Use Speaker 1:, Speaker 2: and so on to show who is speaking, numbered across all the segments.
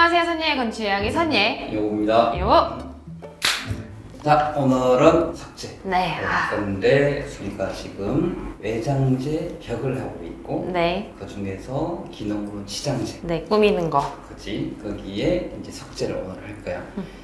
Speaker 1: 안녕하세요. 선예의 건축 이야기 선예
Speaker 2: 요겁니다.
Speaker 1: 요.
Speaker 2: 자, 오늘은 석재.
Speaker 1: 네.
Speaker 2: 그런데 우리가 지금 외장재 벽을 하고 있고,
Speaker 1: 네.
Speaker 2: 그 중에서 기능으로 치장재.
Speaker 1: 네, 꾸미는 거.
Speaker 2: 그치? 거기에 이제 석재를 오늘 할 거야.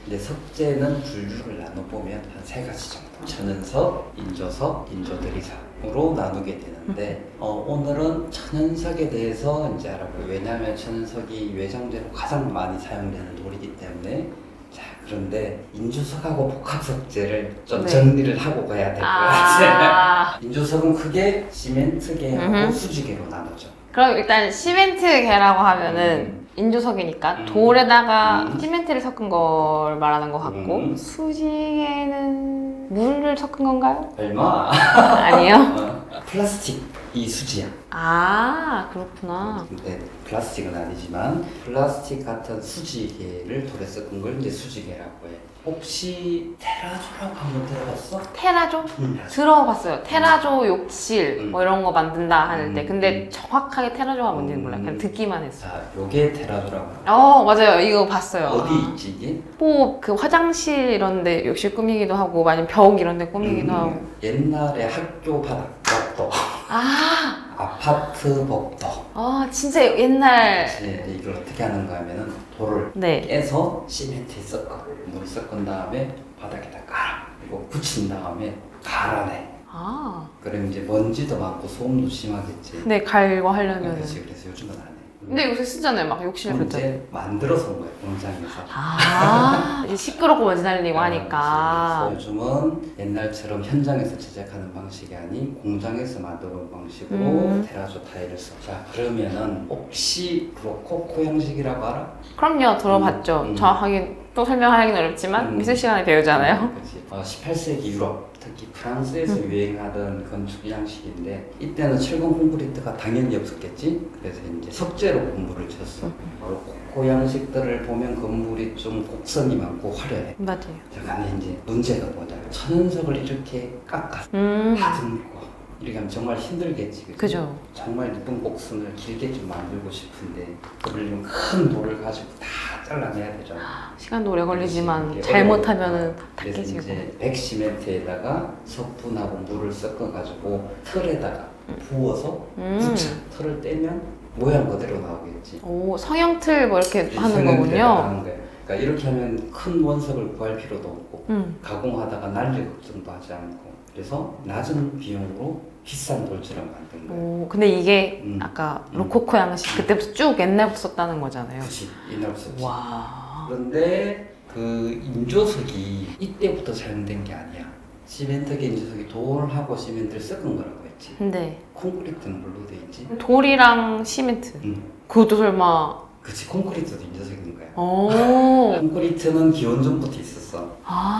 Speaker 2: 이제 석재는 분류를 나눠보면 한 세 가지 정도. 천연석, 인조석, 인조대리석으로 나누게 되는데, 오늘은 천연석에 대해서 이제 알아보고, 왜냐하면 천연석이 외장재로 가장 많이 사용되는 돌이기 때문에. 자, 그런데 인조석하고 복합석재를 좀
Speaker 1: 네.
Speaker 2: 정리를 하고 가야 될 것 같아.
Speaker 1: 아.
Speaker 2: 인조석은 크게 시멘트계하고 수지계로 나누죠.
Speaker 1: 그럼 일단 시멘트계라고 하면은 인조석이니까 돌에다가 시멘트를 섞은 걸 말하는 것 같고 수지계는 물을 섞은 건가요?
Speaker 2: 얼마?
Speaker 1: 아니요.
Speaker 2: 플라스틱 이 수지야.
Speaker 1: 아, 그렇구나.
Speaker 2: 근데 플라스틱은 아니지만 플라스틱 같은 수지계를 돌에 섞은 걸 이제 수지계라고 해. 혹시 테라조라고 한번 들어봤어?
Speaker 1: 테라조? 들어봤어요. 테라조 욕실 뭐 이런 거 만든다 하는 때. 근데 정확하게 테라조가 뭔지는 몰라요. 그냥 듣기만 했어요.
Speaker 2: 자, 요게 테라조라고 해.
Speaker 1: 맞아요. 이거 봤어요.
Speaker 2: 어디 있지 이게?
Speaker 1: 뭐 그 화장실 이런 데 욕실 꾸미기도 하고 아니면 벽 이런 데 꾸미기도 하고.
Speaker 2: 옛날에 학교 바닥 복도,
Speaker 1: 아,
Speaker 2: 아파트 복도.
Speaker 1: 진짜 옛날.
Speaker 2: 이제 이걸 어떻게 하는가 하면은 돌을
Speaker 1: 네.
Speaker 2: 깨서 시멘트에 섞어 물을 섞은 다음에 바닥에다 깔아. 그리고 붙인 다음에 갈아내.
Speaker 1: 아,
Speaker 2: 그럼 이제 먼지도 많고 소음도 심하겠지.
Speaker 1: 네, 갈고 하려면은.
Speaker 2: 그렇지. 그래서 요즘은 안 해.
Speaker 1: 근데 요새 쓰잖아요. 막 욕실
Speaker 2: 그럼
Speaker 1: 그때.
Speaker 2: 이제 만들어서 온 거야 공장에서.
Speaker 1: 이제 시끄럽고 먼지 날리고 하니까.
Speaker 2: 그래서 요즘은 옛날처럼 현장에서 제작하는 방식이 아닌 공장에서 만드는 방식으로 테라조 타일을 써. 자, 그러면은 혹시 로코코 형식이라고 알아?
Speaker 1: 그럼요, 들어봤죠. 정확하게 또 설명하기는 어렵지만 미술 시간에 배우잖아요.
Speaker 2: 그렇지. 18세기 유럽, 특히 프랑스에서 유행하던 건축 양식인데 이때는 철근 콘크리트가 당연히 없었겠지. 그래서 이제 석재로 건물을 쳤어. 로코코 양식들을 보면 건물이 좀 곡선이 많고 화려해.
Speaker 1: 맞아요.
Speaker 2: 근데 이제 문제가 뭐냐? 천연석을 이렇게 깎아 다듬고 이렇게 하면 정말 힘들겠지. 그치?
Speaker 1: 그죠.
Speaker 2: 정말 예쁜 곡선을 길게 좀 만들고 싶은데 그러려면 큰 돌을 가지고 다 잘라내야 되잖아.
Speaker 1: 시간도 오래 걸리지만
Speaker 2: 그치,
Speaker 1: 잘못하면은 다
Speaker 2: 그래서
Speaker 1: 깨지고.
Speaker 2: 이제 백시멘트에다가 석분하고 물을 섞어가지고 틀에다가 부어서 붙여. 틀을 떼면 모양 그대로 나오겠지.
Speaker 1: 오, 성형틀 뭐 이렇게 하는
Speaker 2: 성형틀에다가
Speaker 1: 거군요.
Speaker 2: 하는 거야. 그러니까 이렇게 하면 큰 원석을 구할 필요도 없고 가공하다가 난리 걱정도 하지 않고 그래서 낮은 비용으로 비싼 돌처럼 만든 거야.
Speaker 1: 오, 근데 이게 아까 로코코 양식 그때부터 쭉 옛날부터 썼다는 거잖아요.
Speaker 2: 그치, 옛날부터 썼지.
Speaker 1: 와.
Speaker 2: 그런데 그 인조석이 이때부터 사용된 게 아니야. 시멘트계 인조석이 돌하고 시멘트를 섞은 거라고 했지.
Speaker 1: 근데
Speaker 2: 콘크리트는 뭘로 돼 있지?
Speaker 1: 돌이랑 시멘트. 그것도 설마.
Speaker 2: 그치, 콘크리트도 인조석인 거야.
Speaker 1: 오.
Speaker 2: 콘크리트는 기원전부터 있었어.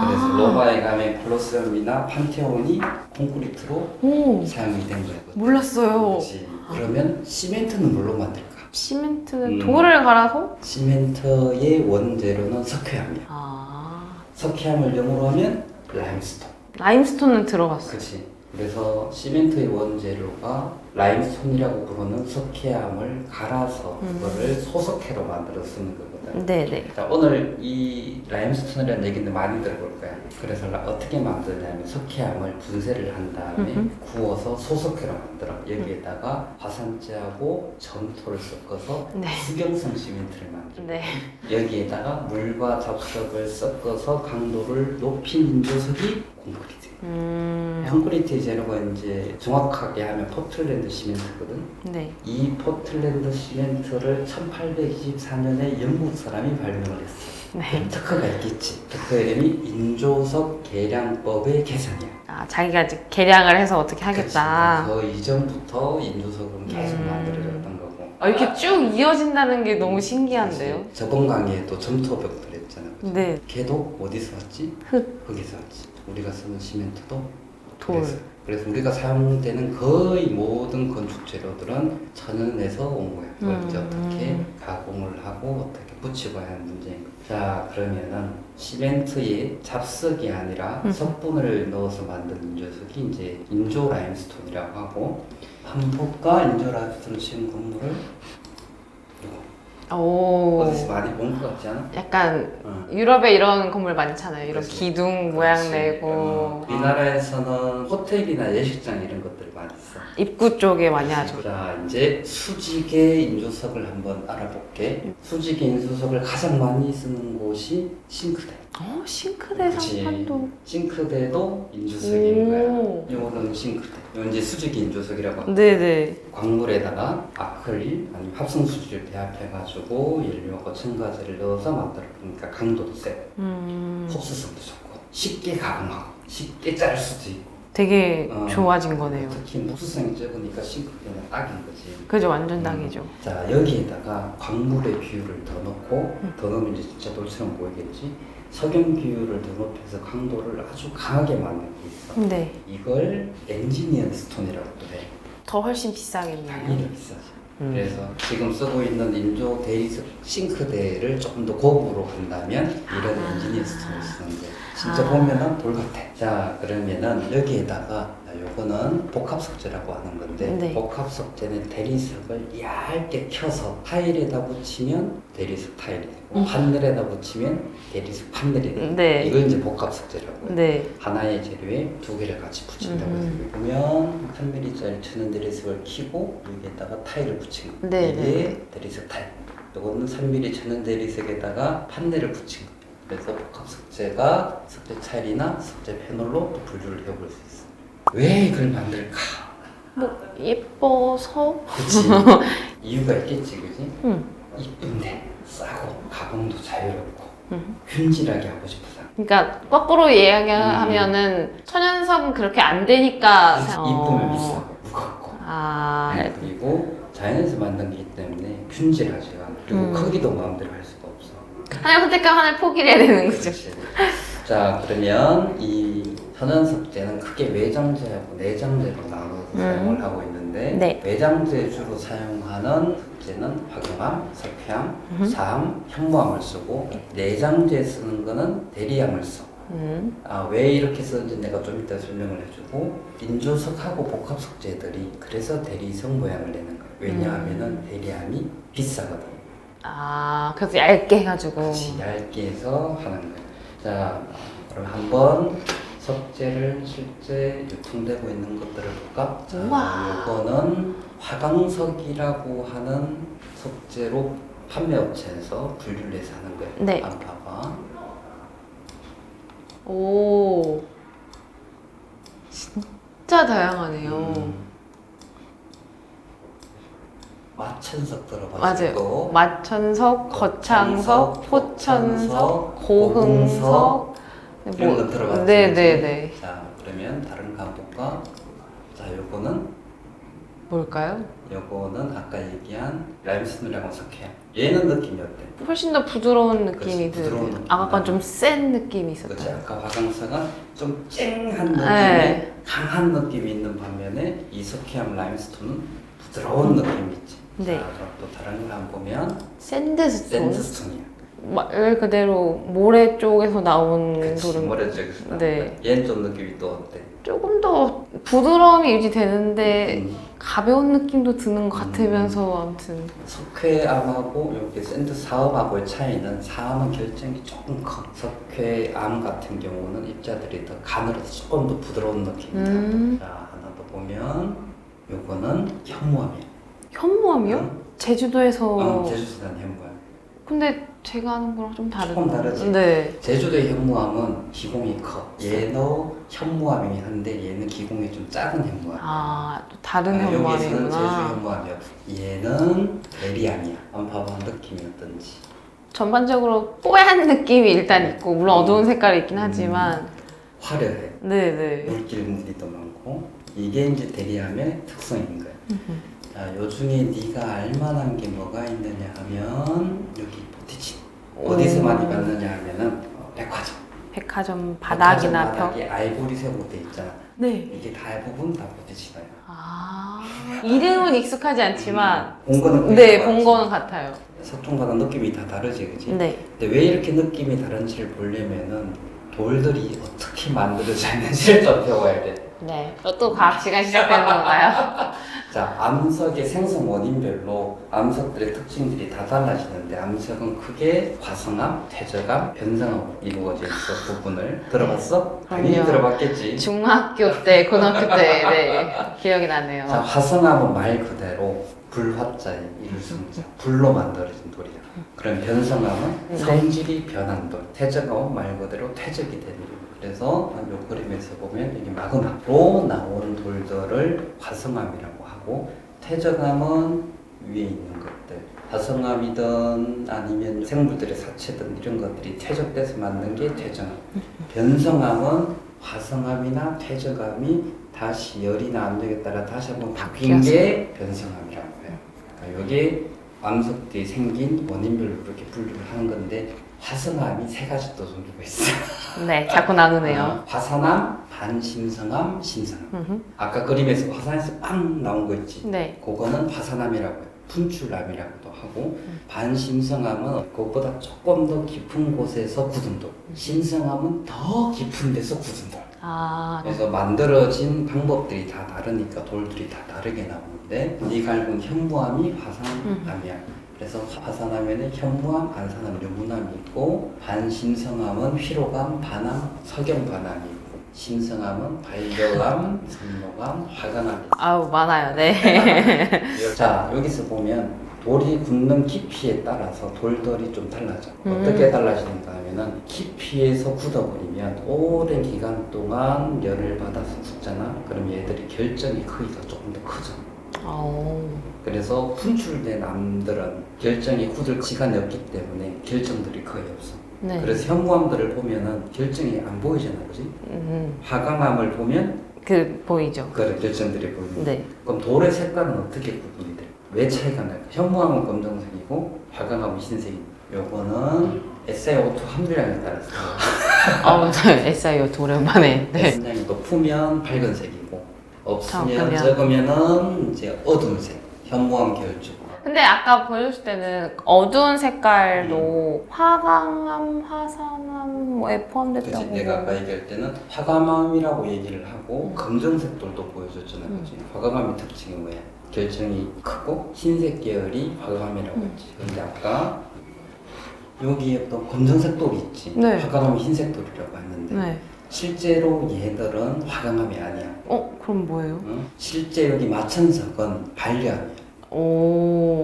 Speaker 2: 그래서 로마에 가면 콜로세움이나 판테온이 콘크리트로 사용이 된 거야.
Speaker 1: 몰랐어요.
Speaker 2: 그치. 그러면 시멘트는 뭘로 만들까?
Speaker 1: 시멘트는 돌을 갈아서?
Speaker 2: 시멘트의 원재료는 석회암이야. 석회암을 영어로 하면 라임스톤.
Speaker 1: 라임스톤은 들어봤어요.
Speaker 2: 그치. 그래서 시멘트의 원재료가 라임스톤이라고 부르는 석회암을 갈아서 그거를 소석회로 만들어 쓰는 거거든.
Speaker 1: 네네.
Speaker 2: 자, 오늘 이 라임스톤이라는 얘기는 많이 들어볼 거야. 그래서 어떻게 만드냐면 석회암을 분쇄를 한 다음에 구워서 소석회로 만들어. 여기에다가 화산재하고 점토를 섞어서 수경성 시멘트를 만들어.
Speaker 1: 네.
Speaker 2: 여기에다가 물과 잡석을 섞어서 강도를 높인 인조석이 콘크리트. 콘크리트 재료가 이제 정확하게 하면 포틀랜드 시멘트거든.
Speaker 1: 네.
Speaker 2: 이 포틀랜드 시멘트를 1824년에 영국 사람이 발명을 했어.
Speaker 1: 네.
Speaker 2: 특허가 있겠지. 특허 이름이 인조석 계량법의 개선이야.
Speaker 1: 자기가 이제 계량을 해서 어떻게 하겠다.
Speaker 2: 그 이전부터 인조석은 계속 만들어졌던 거고.
Speaker 1: 이렇게 쭉 이어진다는 게 너무 신기한데요?
Speaker 2: 저번 강의에도 점토벽들 했잖아. 그치?
Speaker 1: 네.
Speaker 2: 걔도 어디서 왔지? 흙에서 왔지. 우리가 쓰는 시멘트도
Speaker 1: 돌.
Speaker 2: 그래서 우리가 사용되는 거의 모든 건축 재료들은 천연에서 온 거야. 그걸 이제 어떻게 가공을 하고 어떻게 붙이고 하는 문제인 거야. 자, 그러면은 시멘트에 잡석이 아니라 석분을 넣어서 만든 인조석이 이제 인조 라임스톤이라고 하고 한복과 인조 라임스톤을 친 건물을
Speaker 1: 오.
Speaker 2: 어디서 많이 본 것 같지 않아?
Speaker 1: 약간
Speaker 2: 응.
Speaker 1: 유럽에 이런 건물 많잖아요. 이런
Speaker 2: 그치.
Speaker 1: 기둥 모양
Speaker 2: 그렇지.
Speaker 1: 내고
Speaker 2: 우리나라에서는 호텔이나 예식장 이런 것들이 많이 있어.
Speaker 1: 입구 쪽에 많이 하죠.
Speaker 2: 자, 이제 수직의 인조석을 한번 알아볼게. 수직의 인조석을 가장 많이 쓰는 곳이 싱크대.
Speaker 1: 싱크대
Speaker 2: 그치.
Speaker 1: 상판도.
Speaker 2: 싱크대도 인조석인 거야.
Speaker 1: 오.
Speaker 2: 요거는 싱크대. 요 이제 수직의 인조석이라고 하고.
Speaker 1: 네네.
Speaker 2: 광물에다가 아크릴 아니면 합성 수지를 배합해가지고 연료하고 첨가제를 넣어서 만들어. 그러니까 강도도 세고 흡수성도 좋고 쉽게 가공하고 쉽게 자를 수도 있고.
Speaker 1: 되게 좋아진 거네요.
Speaker 2: 특히 흡수성이 적으니까 싱크대는 딱인 거지.
Speaker 1: 그죠, 완전 딱이죠.
Speaker 2: 자, 여기에다가 광물의 비율을 더 넣고 더 넣으면 이제 진짜 돌처럼 보이겠지. 석영 비율을 더 높여서 강도를 아주 강하게 만든 게 있어.
Speaker 1: 네.
Speaker 2: 이걸 엔지니어 스톤이라고 또 해.
Speaker 1: 더 훨씬 비싸겠네요.
Speaker 2: 당연히 비싸지. 그래서 지금 쓰고 있는 인조 대리석 싱크대를 조금 더 고급으로 한다면 이런 엔지니어 스톤을 쓰는 거야. 진짜 보면은 돌 같아. 자, 그러면은 여기에다가 요거는 복합석재라고 하는 건데
Speaker 1: 네.
Speaker 2: 복합석재는 대리석을 얇게 켜서 타일에다 붙이면 대리석 타일이 되고 판넬에다 붙이면 대리석 판넬이 되고
Speaker 1: 네.
Speaker 2: 이걸 이제 복합석재라고 해요.
Speaker 1: 네.
Speaker 2: 하나의 재료에 두 개를 같이 붙인다고 해서 여기 보면 3mm짜리 천연 대리석을 켜고 여기에다가 타일을 붙인 거.
Speaker 1: 네,
Speaker 2: 이게
Speaker 1: 네.
Speaker 2: 대리석 타일. 이거는 3mm 천연 대리석에다가 판넬을 붙인 거. 그래서 복합석재가 석재 타일이나 석재 패널로 또 분류를 해볼 수 있어. 왜 이걸 만들까?
Speaker 1: 뭐 예뻐서.
Speaker 2: 그치. 이유가 있겠지, 그지?
Speaker 1: 응.
Speaker 2: 이쁜데 싸고 가공도 자유롭고 균질하게 하고 싶어서.
Speaker 1: 그러니까 거꾸로 이야기하면은 천연석은 그렇게 안 되니까.
Speaker 2: 이쁘면 비싸고 무겁고.
Speaker 1: 아.
Speaker 2: 그리고 자연에서 만든 거기 때문에 균질하지 않아. 그리고 크기도 마음대로 할 수가 없어.
Speaker 1: 하나를 선택하면 하나를 포기를 해야 되는 거죠.
Speaker 2: 그렇지. 자, 그러면 이 천연석재는 크게 외장재하고 내장재로 나눠서 사용을 하고 있는데
Speaker 1: 네.
Speaker 2: 외장재 주로 사용하는 석재는 화경암, 석회암, 사암, 현무암을 쓰고 내장재 쓰는 거는 대리암을 써. 왜 이렇게 쓰는지 내가 좀 이따 설명을 해주고 인조석하고 복합석재들이 그래서 대리석 모양을 내는 거예요. 왜냐하면은 대리암이 비싸거든.
Speaker 1: 아, 그래서 얇게 해가지고.
Speaker 2: 같이 얇게 해서 하는 거예요. 자, 그럼 한번 석재를 실제 유통되고 있는 것들을 볼까? 자,
Speaker 1: 우와.
Speaker 2: 이거는 화강석이라고 하는 석재로 판매 업체에서 분류를 해서 하는 거예요.
Speaker 1: 네.
Speaker 2: 한번 봐봐.
Speaker 1: 오. 진짜 다양하네요.
Speaker 2: 마천석 들어봤고
Speaker 1: 맞아요. 마천석, 거창석, 포천석, 고흥석.
Speaker 2: 이런 거 들어봤지?
Speaker 1: 네네네.
Speaker 2: 자, 그러면 다른 거 한번 볼까? 자, 요거는
Speaker 1: 뭘까요?
Speaker 2: 요거는 아까 얘기한 라임스톤이라고 석회암. 얘는 느낌이 어때?
Speaker 1: 훨씬 더 부드러운 느낌이
Speaker 2: 그치, 부드러운
Speaker 1: 들어요.
Speaker 2: 느낌.
Speaker 1: 아까 건 좀 센 느낌이
Speaker 2: 그렇지.
Speaker 1: 있었죠.
Speaker 2: 아까 화강석은 좀 쨍한 느낌의
Speaker 1: 네.
Speaker 2: 강한 느낌이 있는 반면에 이 석회암 라임스톤은 부드러운 느낌이 있지.
Speaker 1: 네.
Speaker 2: 자, 그럼 또 다른 걸 한번 보면
Speaker 1: 샌드스톤.
Speaker 2: 샌드스톤이야.
Speaker 1: 말 그대로 모래 쪽에서 나온
Speaker 2: 그치.
Speaker 1: 돌은
Speaker 2: 모래 쪽에서
Speaker 1: 네.
Speaker 2: 얘는 좀 느낌이 또 어때?
Speaker 1: 조금 더 부드러움이 유지되는데
Speaker 2: 음.
Speaker 1: 가벼운 느낌도 드는 것 같으면서 아무튼
Speaker 2: 석회암하고 여기 샌드 사암하고의 차이는 사암은 결정이 조금 커. 석회암 같은 경우는 입자들이 더 가늘어서 조금 더 부드러운 느낌이다. 자, 하나 더 보면 요거는 현무암이야.
Speaker 1: 현무암이요? 제주도에서
Speaker 2: 제주도 산 현무암.
Speaker 1: 근데 제가 아는 거랑 좀 다른
Speaker 2: 조금 다르지?
Speaker 1: 네.
Speaker 2: 제주도의 현무암은 기공이 커. 얘는 현무암이긴 한데 얘는 기공이 좀 작은 현무암.
Speaker 1: 아, 또 다른
Speaker 2: 여기서는 제주
Speaker 1: 현무암이구나.
Speaker 2: 현무암이 없어. 얘는 대리암이야. 한번 봐봐 느낌이 어떤지.
Speaker 1: 전반적으로 뽀얀 느낌이 일단 있고 물론 어두운 색깔이 있긴 하지만
Speaker 2: 화려해.
Speaker 1: 네네.
Speaker 2: 물길 무늬도 많고 이게 이제 대리암의 특성인 거야. 자, 요 중에 네가 알만한 게 뭐가 있느냐 하면 여기 보티치. 어디서 많이 봤느냐 하면은 백화점.
Speaker 1: 백화점 바닥이나
Speaker 2: 백화점
Speaker 1: 벽.
Speaker 2: 바닥이 아이보리색으로 돼 있잖아.
Speaker 1: 네.
Speaker 2: 이게 대부분 다 보티치다요.
Speaker 1: 아, 이름은 익숙하지 않지만
Speaker 2: 본 거는
Speaker 1: 네,
Speaker 2: 그냥
Speaker 1: 본 거는 같아요.
Speaker 2: 석종마다 느낌이 다 다르지, 그치?
Speaker 1: 네.
Speaker 2: 근데 왜 이렇게 느낌이 다른지를 보려면은 돌들이 어떻게 만들어졌는지를 좀 배워야 돼.
Speaker 1: 네. 또 과학 시간 시작되는 건가요?
Speaker 2: 자, 암석의 생성 원인별로 암석들의 특징들이 다 달라지는데 암석은 크게 화성암, 퇴적암, 변성암으로 이루어져 있어. 부분을 들어봤어? 당연히
Speaker 1: 그럼요.
Speaker 2: 들어봤겠지.
Speaker 1: 중학교 때, 고등학교 때, 네. 기억이 나네요.
Speaker 2: 자, 화성암은 말 그대로 불화자의 일성자, 불로 만들어진 돌이야. 그럼 변성암은
Speaker 1: 네.
Speaker 2: 성질이 변한 돌, 퇴적암은 말 그대로 퇴적이 된 돌. 그래서 이 그림에서 보면 여기 마그마로 나오는 돌들을 화성암이라고 하고, 퇴적암은 위에 있는 것들, 화성암이든 아니면 생물들의 사체든 이런 것들이 퇴적돼서 만든 게 퇴적암. 변성암은 화성암이나 퇴적암이 다시 열이나 압력에 따라 다시 한번 바뀐 게 변성암이라고 해요. 그러니까 여기 암석들이 생긴 원인별로 그렇게 분류를 하는 건데, 화성암이 세 가지 또 종류가 있어요.
Speaker 1: 네, 자꾸 나누네요.
Speaker 2: 화산암, 반심성암, 심성암. 아까 그림에서 화산에서 빵 나온 거 있지?
Speaker 1: 네.
Speaker 2: 그거는 화산암이라고 해요. 분출암이라고도 하고, 반심성암은 그것보다 조금 더 깊은 곳에서 굳은 돌, 심성암은 더 깊은 데서 굳은 돌.
Speaker 1: 아,
Speaker 2: 그래서 만들어진 방법들이 다 다르니까 돌들이 다 다르게 나오는데, 이 갈군 현무암이 화산암이야. 그래서 화산암에는 현무암, 안산암, 유문암이 있고, 반심성암은 휘로암, 반암, 석영반암이 있고, 심성암은 발려암, 선로암, 화관암이 있고.
Speaker 1: 아우, 많아요. 네.
Speaker 2: 자, 여기서 보면 돌이 굳는 깊이에 따라서 돌들이 좀 달라져. 어떻게 달라지는가 하면은, 깊이에서 굳어버리면 오랜 기간 동안 열을 받아서 굳잖아. 그럼 얘들이 결정의 크기가 조금 더 크죠. 그래서 분출된 암들은 결정이 굳을 시간이 없기 때문에 결정들이 거의 없어.
Speaker 1: 네.
Speaker 2: 그래서 현무암들을 보면은 결정이 안 보이잖아, 그지? 화강암을 보면
Speaker 1: 보이죠.
Speaker 2: 그런 결정들이 보이는.
Speaker 1: 네.
Speaker 2: 그럼 돌의 색깔은 어떻게 구분이 돼? 왜 차이가 날까? 현무암은 검정색이고 화강암은 흰색이고. 요거는 SiO2 함유량에 따라서
Speaker 1: 저 SIO2 오랜만에. 네.
Speaker 2: 함유량이 높으면 밝은 색이고, 없으면
Speaker 1: 적으면.
Speaker 2: 적으면은 이제 어두운 색. 현무암 계열쪽.
Speaker 1: 근데 아까 보여줬을 때는 어두운 색깔도 화강암, 화산암 뭐에
Speaker 2: 그치,
Speaker 1: 포함됐다고.
Speaker 2: 내가 아까 얘기할 때는 화강암이라고 얘기를 하고 검정색 돌도 보여줬잖아. 그치? 화강암의 특징이 뭐야? 결정이 크고 흰색 계열이 화강암이라고 했지. 근데 아까 여기에 또 검정색 돌이 있지.
Speaker 1: 네.
Speaker 2: 화강암이 흰색 돌이라고 했는데,
Speaker 1: 네.
Speaker 2: 실제로 얘들은 화강암이 아니야.
Speaker 1: 그럼 뭐예요?
Speaker 2: 응? 실제 여기 마천석은 반려암이야.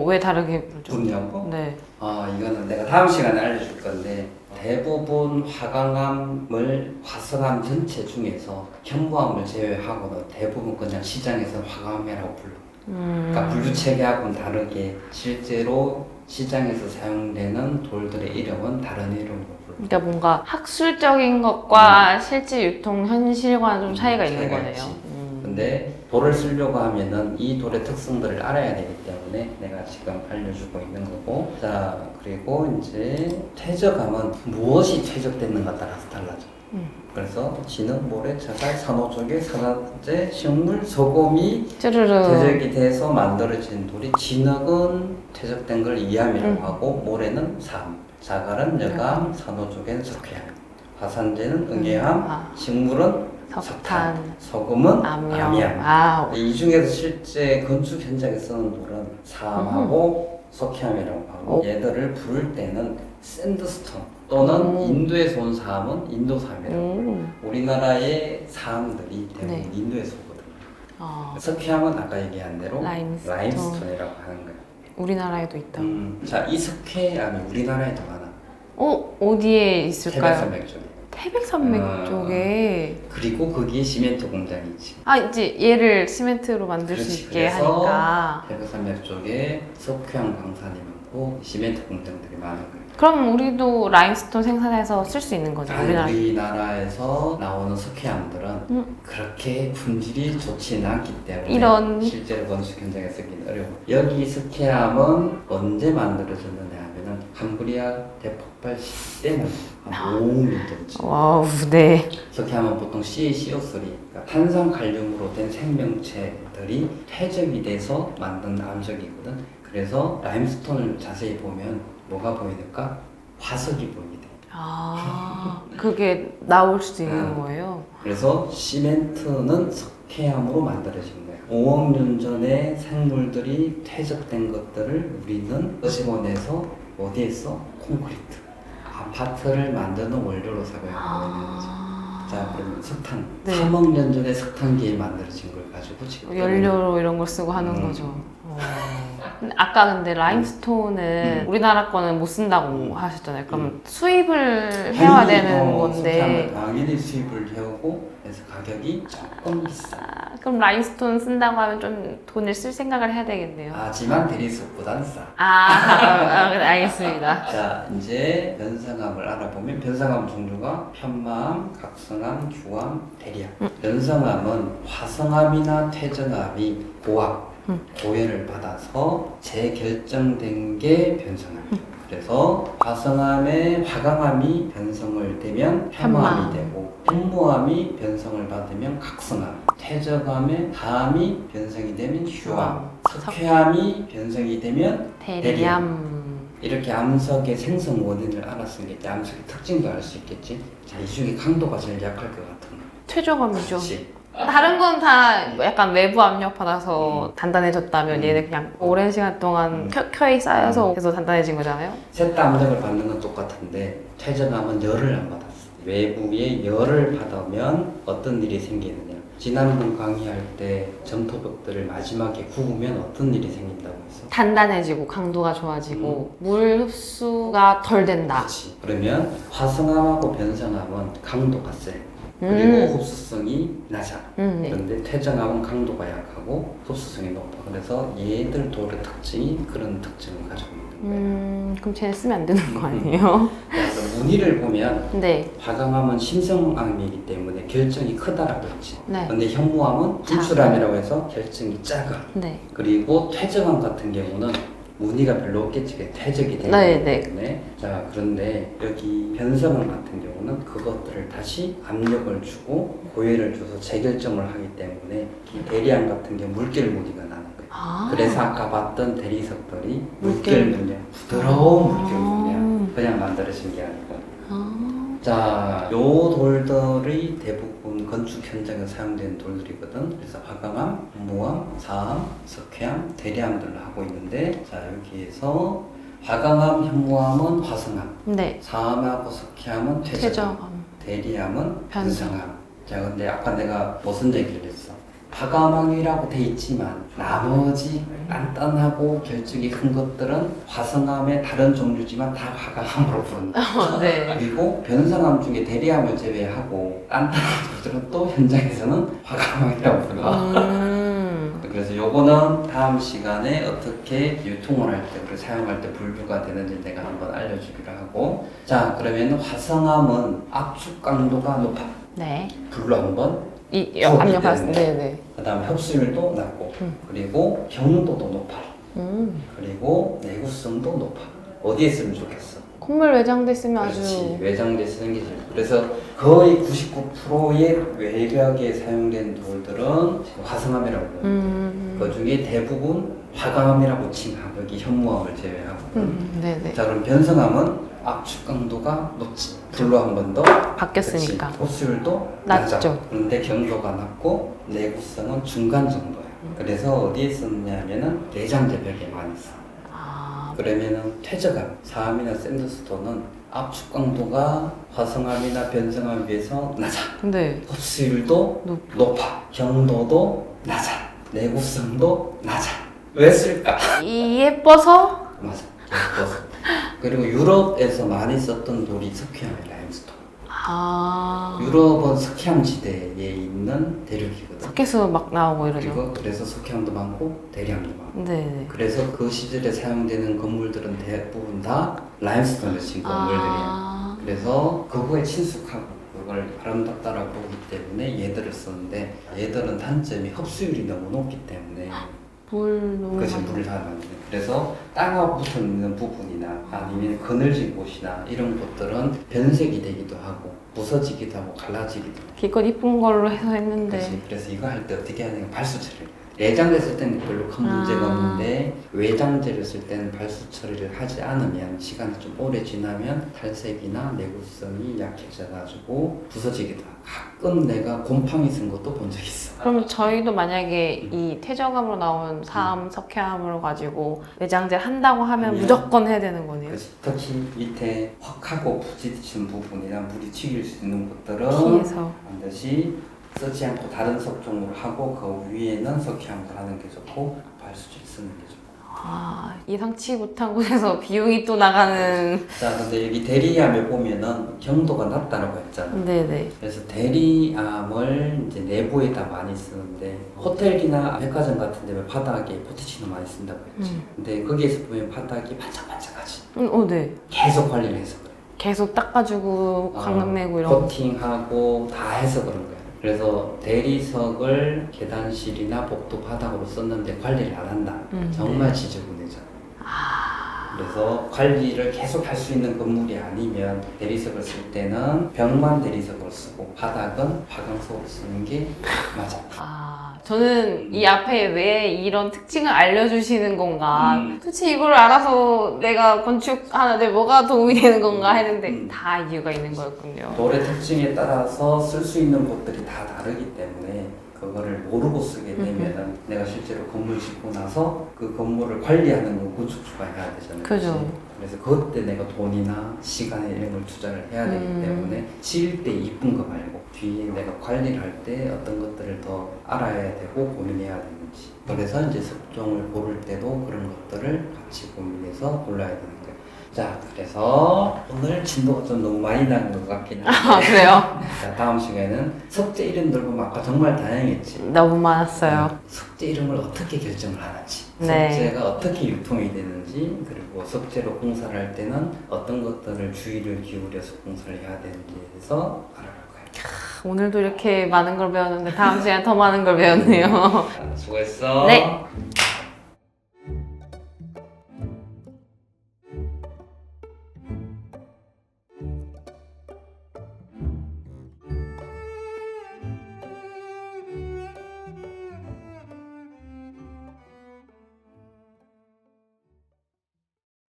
Speaker 1: 왜 다르게 보죠?
Speaker 2: 그렇냐고?
Speaker 1: 네.
Speaker 2: 이거는 내가 다음 시간에 알려줄 건데, 대부분 화강암을 화성암 전체 중에서 현무암을 제외하고는 대부분 그냥 시장에서 화강암이라고 불러. 그러니까 분류 체계하고는 다르게 실제로 시장에서 사용되는 돌들의 이름은 다른 이름으로 불러.
Speaker 1: 그러니까 뭔가 학술적인 것과 실제 유통 현실과는 좀 차이가 있는
Speaker 2: 차이가
Speaker 1: 거네요.
Speaker 2: 있지. 근데 돌을 쓰려고 하면은 이 돌의 특성들을 알아야 되기 때문에 내가 지금 알려주고 있는 거고. 자, 그리고 이제 퇴적암은 무엇이 퇴적됐는가 따라서 달라져. 그래서 진흙, 모래, 자갈, 산호조개, 산화제, 식물, 소금이
Speaker 1: 쭈르르.
Speaker 2: 퇴적이 돼서 만들어진 돌이, 진흙은 퇴적된 걸 이암이라고 하고, 모래는 삼, 자갈은 여감, 산호조개는 석회암, 화산재는 응애암, 식물은 석탄, 소금은 암이암. 이 중에서 실제 건축 현장에 쓰는 돌은 사암하고 석회암이라고 하고, 얘들을 부를 때는 샌드스톤 또는 인도에서 온 사암은 인도사암이라고 해요. 우리나라의 사암들이 대부분
Speaker 1: 네.
Speaker 2: 인도에서 오거든요. 석회암은 아까 얘기한 대로 라임스톤이라고 하는 거예요.
Speaker 1: 우리나라에도 있다.
Speaker 2: 자, 이 석회암이 우리나라에도 많아.
Speaker 1: 어디에 있을까요?
Speaker 2: 태백산맥 쪽에.
Speaker 1: 태백산맥 쪽에.
Speaker 2: 그리고 거기에 시멘트 공장이 있지.
Speaker 1: 이제 얘를 시멘트로 만들 수
Speaker 2: 그렇지.
Speaker 1: 있게
Speaker 2: 그래서
Speaker 1: 하니까.
Speaker 2: 태백산맥 쪽에 석회암 광산이 많고 시멘트 공장들이 많은 거예요.
Speaker 1: 그럼 우리도 라임스톤 생산해서 쓸 수 있는 거죠?
Speaker 2: 우리나라에서 나오는 석회암들은 그렇게 품질이 좋지는 않기 때문에
Speaker 1: 이런.
Speaker 2: 실제로 건축 현장에 쓰기는 어려워. 여기 석회암은 언제 만들어졌느냐 하면은 캄브리아 대폭발 시대 한 5년 전쯤.
Speaker 1: 와우, 네.
Speaker 2: 석회암은 보통 CaCO3, 그러니까 탄산칼륨으로 된 생명체들이 퇴적이 돼서 만든 암석이거든. 그래서 라임스톤을 자세히 보면 뭐가 보이니까 화석이 보이게 돼.
Speaker 1: 그게 나올 수도 있는
Speaker 2: 아.
Speaker 1: 거예요?
Speaker 2: 그래서 시멘트는 석회암으로 만들어진 거예요. 5억 년 전에 생물들이 퇴적된 것들을 우리는 끄집어내서 어디에 써? 콘크리트. 아파트를 만드는 원료로 사용하고 있는 거죠. 자, 그러면 석탄.
Speaker 1: 네.
Speaker 2: 3억 년 전에 석탄기에 만들어진 걸 가지고 지금
Speaker 1: 연료로 이런 걸 쓰고 하는 거죠. 아까 근데 라임스톤은 우리나라 거는 못 쓴다고 하셨잖아요. 그럼 수입을 해야 되는 건데.
Speaker 2: 석탄을 당연히 수입을 해오고 그래서 가격이 조금 비싸.
Speaker 1: 그럼 라임스톤 쓴다고 하면 좀 돈을 쓸 생각을 해야 되겠네요.
Speaker 2: 하지만 대리석보단 싸.
Speaker 1: 알겠습니다.
Speaker 2: 자, 이제 변성암을 알아보면 변성암 종류가 편마암, 각성암, 규암, 대리암. 변성암은 화성암이나 퇴적암이 고압, 고열을 받아서 재결정된 게 변성암이에요. 그래서 화성암의 화강암이 변성을 되면 편마암이 되고 현무암이 변성을 받으면 각성암, 퇴적암의 다암이 변성이 되면 휴암, 석회암이 변성이 되면 대리암. 이렇게 암석의 생성 원인을 알았으니까 암석의 특징도 알 수 있겠지. 자, 이 중에 강도가 제일 약할 것 같은 거.
Speaker 1: 퇴적암이죠.
Speaker 2: 그렇지.
Speaker 1: 다른 건 다 약간 외부 압력 받아서 단단해졌다면 얘는 그냥 오랜 시간 동안 켜켜이 쌓여서 계속 단단해진 거잖아요.
Speaker 2: 셋 다 압력을 받는 건 똑같은데 퇴적암은 열을 안 받았어. 외부의 열을 받으면 어떤 일이 생기느냐. 지난번 강의할 때 점토벽들을 마지막에 구우면 어떤 일이 생긴다고 했어?
Speaker 1: 단단해지고 강도가 좋아지고 물 흡수가 덜 된다.
Speaker 2: 그렇지. 그러면 화성암하고 변성암은 강도가 세. 그리고 흡수성이 낮아.
Speaker 1: 네.
Speaker 2: 그런데 퇴적암은 강도가 약하고 흡수성이 높아. 그래서 얘들 돌의 특징이 그런 특징을 가지고 있는 거예요.
Speaker 1: 그럼 쟤네 쓰면 안 되는 거 아니에요?
Speaker 2: 그래서 무늬를 보면
Speaker 1: 네.
Speaker 2: 화강암은 심성암이기 때문에 결정이 크다라고 했지.
Speaker 1: 네.
Speaker 2: 근데 현무암은 분출암이라고 해서 결정이 작아.
Speaker 1: 네.
Speaker 2: 그리고 퇴적암 같은 경우는 무늬가 별로 없겠지. 퇴적이 되기
Speaker 1: 네,
Speaker 2: 때문에. 자, 그런데 여기 변성암 같은 경우는 그것들을 다시 압력을 주고 고열을 줘서 재결정을 하기 때문에 이 대리암 같은 경우 물결 무늬가 나는 거예요. 그래서 아까 봤던 대리석들이 물결 무늬, 부드러운 물결 무늬야. 그냥 만들어진 게 아니고. 자, 요 돌들이 대부분 건축 현장에 사용되는 돌들이거든. 그래서 화강암, 현무암, 사암, 석회암, 대리암들로 하고 있는데, 자, 여기에서 화강암, 현무암은 화성암,
Speaker 1: 네.
Speaker 2: 사암하고 석회암은 퇴적암,
Speaker 1: 퇴적암.
Speaker 2: 대리암은 변성암. 자, 근데 아까 내가 무슨 얘기를 했어? 화강암이라고 돼 있지만 나머지 단단하고 결정이 큰 것들은 화성암의 다른 종류지만 다 화강암으로 부른다.
Speaker 1: 네.
Speaker 2: 그리고 변성암 중에 대리암을 제외하고 단단한 것들은 또 현장에서는 화강암이라고 불러. 그래서 요거는 다음 시간에 어떻게 유통을 할 때, 그리고 사용할 때 분류가 되는지 내가 한번 알려주기로 하고. 자, 그러면 화성암은 압축 강도가 높아.
Speaker 1: 네.
Speaker 2: 불로 한번
Speaker 1: 이 압력 받았을 때. 네네.
Speaker 2: 그 다음에 흡수율도 낮고 그리고 경도도 높아. 그리고 내구성도 높아. 어디에 쓰면 좋겠어?
Speaker 1: 콧물 외장돼 있으면
Speaker 2: 그렇지.
Speaker 1: 아주.
Speaker 2: 외장돼 쓰는 게 제일. 그래서 거의 99%의 외벽에 사용된 돌들은 지금 화성암이라고 해요. 그 중에 대부분 화강암이라고 치면 여기 현무암을 제외하고.
Speaker 1: 네네.
Speaker 2: 자, 그럼 변성암은 압축 강도가 높지. 불로 한 번 더
Speaker 1: 바뀌었으니까.
Speaker 2: 흡수율도
Speaker 1: 낮죠.
Speaker 2: 낮아. 그런데 경도가 낮고 내구성은 중간 정도야. 그래서 어디에 쓰느냐 하면은 내장재 벽에 많이 써. 그러면은 퇴적암, 사암이나 샌드스톤은 압축 강도가 화성암이나 변성암에 비해서 낮아.
Speaker 1: 네.
Speaker 2: 흡수율도 높아. 경도도 낮아. 내구성도 낮아. 왜 쓸까?
Speaker 1: 예뻐서?
Speaker 2: 맞아. 예뻐서. 그리고 유럽에서 많이 썼던 돌이 석회암이야, 라임스톤. 유럽은 석회암 지대에 있는 대륙이거든.
Speaker 1: 석회수 막 나오고 이러죠.
Speaker 2: 그리고 그래서 석회암도 많고 대리암도 많고.
Speaker 1: 네.
Speaker 2: 그래서 그 시절에 사용되는 건물들은 대부분 다 라임스톤을 친 건물들이야. 그래서 그거에 친숙하고 그걸 아름답다라고 보기 때문에 얘들을 썼는데 얘들은 단점이 흡수율이 너무 높기 때문에
Speaker 1: 물 너무
Speaker 2: 그것이
Speaker 1: 많이.
Speaker 2: 물을 다 넣는. 그래서 땅하고 붙어 있는 부분이나 아니면 그늘진 곳이나 이런 곳들은 변색이 되기도 하고 부서지기도 하고 갈라지기도 하고.
Speaker 1: 기껏 이쁜 걸로 해서 했는데.
Speaker 2: 그래서 이거 할 때 어떻게 해야 되냐 발수체를 해야 돼. 내장재 쓸 때는 별로 큰 문제가
Speaker 1: 아.
Speaker 2: 없는데 외장재를 쓸 때는 발수 처리를 하지 않으면 시간이 좀 오래 지나면 탈색이나 내구성이 약해져가지고 부서지기도 하고 가끔 내가 곰팡이 쓴 것도 본 적 있어.
Speaker 1: 그럼 저희도 만약에 이 퇴적암으로 나온 사암, 석회암을 가지고 내장재 한다고 하면
Speaker 2: 아니요.
Speaker 1: 무조건 해야 되는 거네요.
Speaker 2: 그래서 특히 밑에 확 하고 부딪힌 부분이나 물이 튀길 수 있는 것들은
Speaker 1: 피해서.
Speaker 2: 반드시 쓰지 않고 다른 석종으로 하고 그 위에는 석회암을 하는 게 좋고 발수질 쓰는 게 좋고.
Speaker 1: 아, 예상치 못한 곳에서 비용이 또 나가는.
Speaker 2: 자, 근데 여기 대리암에 보면은 경도가 낮다라고 했잖아.
Speaker 1: 네네.
Speaker 2: 그래서 대리암을 이제 내부에다 많이 쓰는데 호텔이나 백화점 같은 데 바닥에 포티치노 많이 쓴다고 했지. 근데 거기에서 보면 바닥이 반짝반짝하지.
Speaker 1: 네.
Speaker 2: 계속 관리를 해서 그래.
Speaker 1: 계속 닦아주고 광학 내고 이런 거.
Speaker 2: 코팅하고 다 해서 그런 거야. 그래서 대리석을 계단실이나 복도 바닥으로 썼는데 관리를 안 한다. 정말 지저분해져. 그래서 관리를 계속 할 수 있는 건물이 아니면 대리석을 쓸 때는 벽만 대리석으로 쓰고 바닥은 화강석으로 쓰는 게 맞아.
Speaker 1: 저는 이 앞에 왜 이런 특징을 알려주시는 건가, 도대체 이걸 알아서 내가 건축하는데 뭐가 도움이 되는 건가 했는데 다 이유가 있는 거였군요.
Speaker 2: 돌의 특징에 따라서 쓸 수 있는 곳들이 다 다르기 때문에 그거를 모르고 쓰게 되면은 내가 실제로 건물 짓고 나서 그 건물을 관리하는 건 건축주가 해야 되잖아요.
Speaker 1: 그죠.
Speaker 2: 그래서 그때 내가 돈이나 시간에 이런 걸 투자를 해야 되기 때문에 지을 때 이쁜 거 말고 뒤에 내가 관리를 할 때 어떤 것들을 더 알아야 되고 고민해야 되는지. 그래서 이제 석종을 고를 때도 그런 것들을 같이 고민해서 골라야 되는 거예요. 자, 그래서 오늘 진도가 좀 너무 많이 나는 것 같긴 한데
Speaker 1: 그래요?
Speaker 2: 자, 다음 시간에는 석재 이름들 보면 아까 정말 다양했지.
Speaker 1: 너무 많았어요.
Speaker 2: 석재 이름을 어떻게 결정을 하는지,
Speaker 1: 네.
Speaker 2: 석재가 어떻게 유통이 되는지, 그리고 석재로 공사를 할 때는 어떤 것들을 주의를 기울여서 공사를 해야 되는지에 대해서 알아볼 거예요.
Speaker 1: 오늘도 이렇게 많은 걸 배웠는데 다음 시간에 더 많은 걸 배웠네요.
Speaker 2: 자, 수고했어.
Speaker 1: 네.